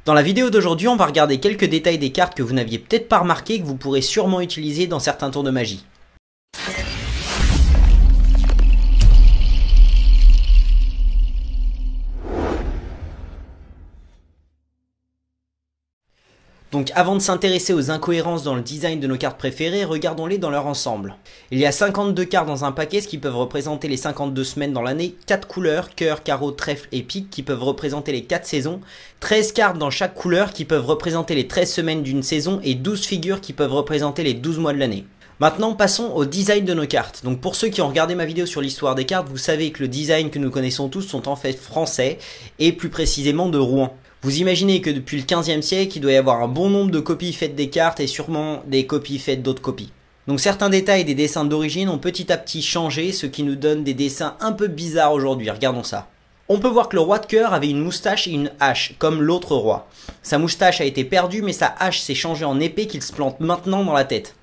Dans la vidéo d'aujourd'hui, on va regarder quelques détails des cartes que vous n'aviez peut-être pas remarqué et que vous pourrez sûrement utiliser dans certains tours de magie. Donc avant de s'intéresser aux incohérences dans le design de nos cartes préférées, regardons-les dans leur ensemble. Il y a 52 cartes dans un paquet, ce qui peuvent représenter les 52 semaines dans l'année, 4 couleurs, cœur, carreau, trèfle et pique qui peuvent représenter les 4 saisons, 13 cartes dans chaque couleur qui peuvent représenter les 13 semaines d'une saison et 12 figures qui peuvent représenter les 12 mois de l'année. Maintenant passons au design de nos cartes. Donc pour ceux qui ont regardé ma vidéo sur l'histoire des cartes, vous savez que le design que nous connaissons tous sont en fait français et plus précisément de Rouen. Vous imaginez que depuis le 15e siècle, il doit y avoir un bon nombre de copies faites des cartes et sûrement des copies faites d'autres copies. Donc certains détails des dessins d'origine ont petit à petit changé, ce qui nous donne des dessins un peu bizarres aujourd'hui. Regardons ça. On peut voir que le roi de cœur avait une moustache et une hache, comme l'autre roi. Sa moustache a été perdue, mais sa hache s'est changée en épée qu'il se plante maintenant dans la tête.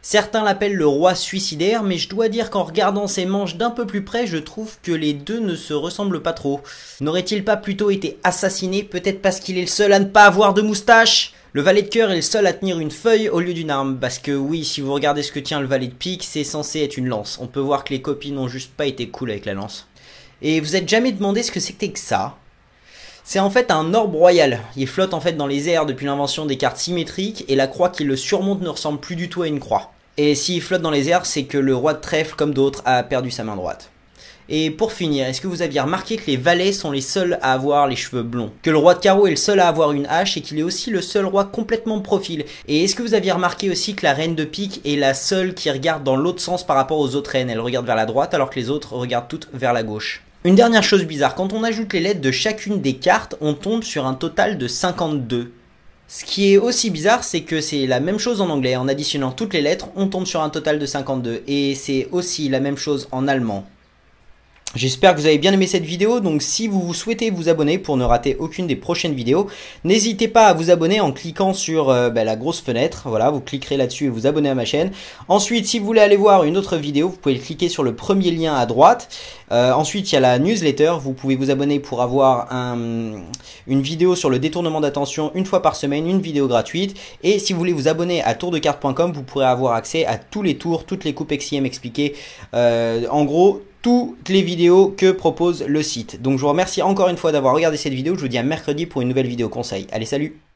Certains l'appellent le roi suicidaire, mais je dois dire qu'en regardant ses manches d'un peu plus près, je trouve que les deux ne se ressemblent pas trop. N'aurait-il pas plutôt été assassiné, peut-être parce qu'il est le seul à ne pas avoir de moustache? Le valet de cœur est le seul à tenir une feuille au lieu d'une arme, parce que oui, si vous regardez ce que tient le valet de pique, c'est censé être une lance. On peut voir que les copies n'ont juste pas été cool avec la lance. Et vous êtes jamais demandé ce que c'était que ça? C'est en fait un orbe royal. Il flotte en fait dans les airs depuis l'invention des cartes symétriques et la croix qui le surmonte ne ressemble plus du tout à une croix. Et s'il flotte dans les airs, c'est que le roi de trèfle, comme d'autres, a perdu sa main droite. Et pour finir, est-ce que vous aviez remarqué que les valets sont les seuls à avoir les cheveux blonds? Que le roi de carreau est le seul à avoir une hache et qu'il est aussi le seul roi complètement de profil? Et est-ce que vous aviez remarqué aussi que la reine de pique est la seule qui regarde dans l'autre sens par rapport aux autres reines? Elle regarde vers la droite alors que les autres regardent toutes vers la gauche. Une dernière chose bizarre, quand on ajoute les lettres de chacune des cartes, on tombe sur un total de 52. Ce qui est aussi bizarre, c'est que c'est la même chose en anglais. En additionnant toutes les lettres, on tombe sur un total de 52. Et c'est aussi la même chose en allemand. J'espère que vous avez bien aimé cette vidéo, donc si vous souhaitez vous abonner pour ne rater aucune des prochaines vidéos, n'hésitez pas à vous abonner en cliquant sur la grosse fenêtre, voilà, vous cliquerez là-dessus et vous abonnez à ma chaîne. Ensuite, si vous voulez aller voir une autre vidéo, vous pouvez cliquer sur le premier lien à droite. Ensuite, il y a la newsletter, vous pouvez vous abonner pour avoir une vidéo sur le détournement d'attention une fois par semaine, une vidéo gratuite. Et si vous voulez vous abonner à tourdecarte.com, vous pourrez avoir accès à tous les tours, toutes les coupes XIM expliquées, en gros, toutes les vidéos que propose le site. Donc je vous remercie encore une fois d'avoir regardé cette vidéo. Je vous dis à mercredi pour une nouvelle vidéo conseil. Allez, salut!